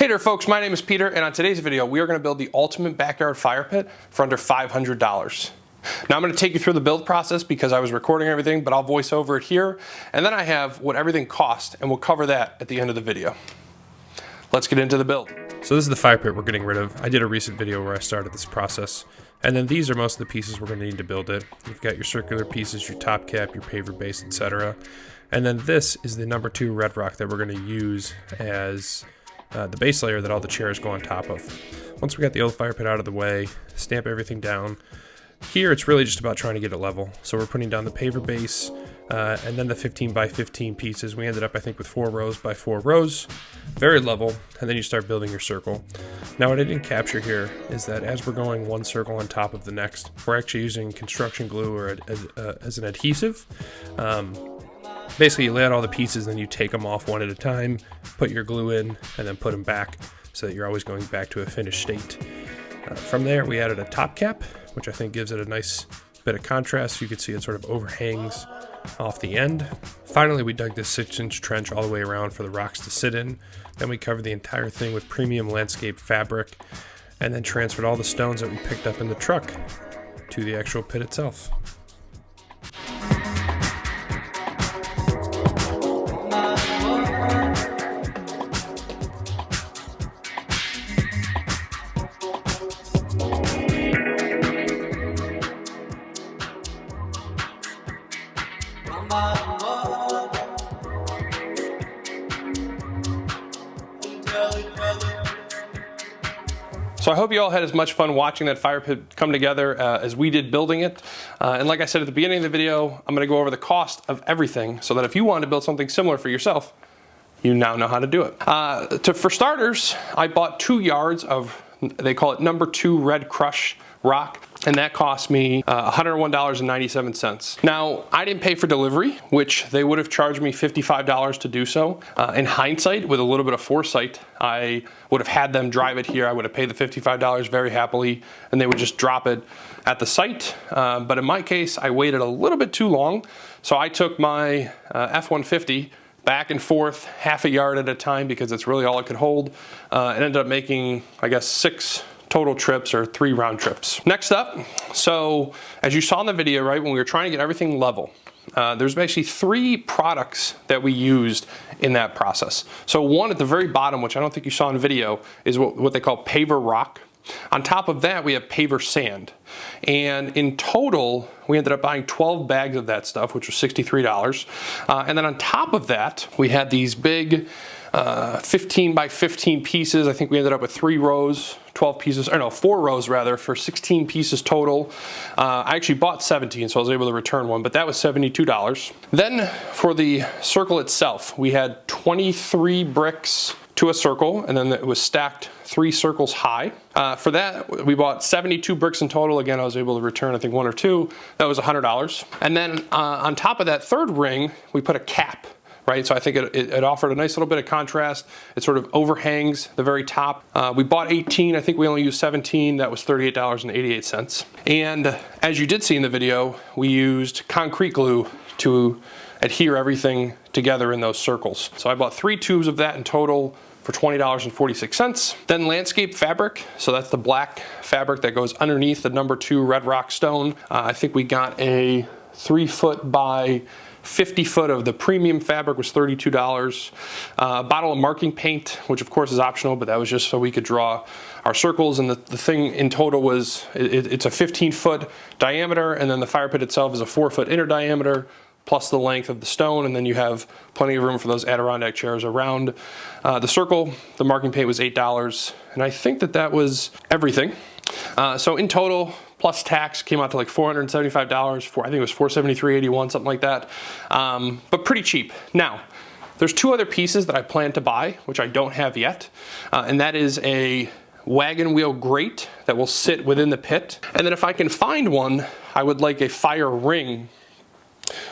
Hey there folks, my name is Peter, and on today's video we are going to build the ultimate backyard fire pit for under $500. Now I'm going to take you through the build process because I was recording everything, but I'll voice over it here, and then I have what everything cost, and we'll cover that at the end of the video. Let's get into the build. So this is the fire pit we're getting rid of. I did a recent video where I started this process, and then these are most of the pieces we're going to need to build it. You've got your circular pieces, your top cap, your paver base, etc. And then this is the number 2 red rock that we're going to use as the base layer that all the chairs go on top of. Once we got the old fire pit out of the way, stamp everything down. Here it's really just about trying to get it level. So we're putting down the paver base and then the 15 by 15 pieces. We ended up, I think, with 4 rows by 4 rows, very level, and then you start building your circle. Now what I didn't capture here is that as we're going one circle on top of the next, we're actually using construction glue or as an adhesive. Basically, you lay out all the pieces, then you take them off one at a time, put your glue in, and then put them back so that you're always going back to a finished state. From there, we added a top cap, which I think gives it a nice bit of contrast. You can see it sort of overhangs off the end. Finally, we dug this 6-inch trench all the way around for the rocks to sit in. Then we covered the entire thing with premium landscape fabric, and then transferred all the stones that we picked up in the truck to the actual pit itself. So I hope you all had as much fun watching that fire pit come together as we did building it. And like I said at the beginning of the video, I'm going to go over the cost of everything so that if you want to build something similar for yourself, you now know how to do it. For starters, I bought 2 yards of, they call it number 2 red crush rock, and that cost me $101.97. Now, I didn't pay for delivery, which they would have charged me $55 to do so. In hindsight, with a little bit of foresight, I would have had them drive it here. I would have paid the $55 very happily, and they would just drop it at the site. But in my case, I waited a little bit too long, so I took my F-150 back and forth half a yard at a time because it's really all it could hold. It ended up making, I guess, 6 total trips or 3 round trips. Next up, so as you saw in the video, right, when we were trying to get everything level, there's basically 3 products that we used in that process. So one at the very bottom, which I don't think you saw in video, is what they call paver rock. On top of that, we have paver sand. And in total, we ended up buying 12 bags of that stuff, which was $63. And then on top of that, we had these big 15 by 15 pieces. I think we ended up with 3 rows, 12 pieces, or no, 4 rows rather, for 16 pieces total. I actually bought 17, so I was able to return one, but that was $72. Then for the circle itself, we had 23 bricks to a circle, and then it was stacked 3 circles high. For that, we bought 72 bricks in total. Again, I was able to return, I think, 1 or 2. That was $100. And then on top of that 3rd ring, we put a cap. Right, so I think it offered a nice little bit of contrast. It sort of overhangs the very top. We bought 18, I think we only used 17. That was $38.88. And as you did see in the video, we used concrete glue to adhere everything together in those circles. So I bought 3 tubes of that in total for $20.46. Then landscape fabric, so that's the black fabric that goes underneath the number 2 red rock stone. I think we got a 3-foot by 50 foot of the premium fabric was $32. A bottle of marking paint, which of course is optional, but that was just so we could draw our circles. And the thing in total was, it's a 15-foot diameter, and then the fire pit itself is a 4-foot inner diameter, plus the length of the stone, and then you have plenty of room for those Adirondack chairs around the circle. The marking paint was $8, and I think that was everything. So in total, plus tax, came out to like $475 for, I think it was $473.81, something like that, but pretty cheap. Now, there's 2 other pieces that I plan to buy, which I don't have yet, and that is a wagon wheel grate that will sit within the pit, and then if I can find one, I would like a fire ring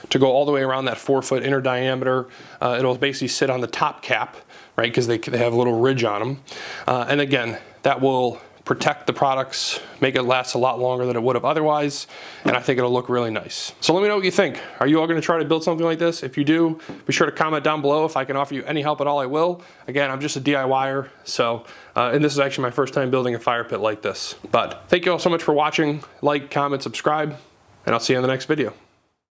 to go all the way around that 4-foot inner diameter. It'll basically sit on the top cap, right, because they have a little ridge on them, and again, that will protect the products, make it last a lot longer than it would have otherwise, and I think it'll look really nice. So let me know what you think. Are you all gonna try to build something like this? If you do, be sure to comment down below. If I can offer you any help at all, I will. Again, I'm just a DIYer, so, and this is actually my first time building a fire pit like this. But thank you all so much for watching. Like, comment, subscribe, and I'll see you in the next video.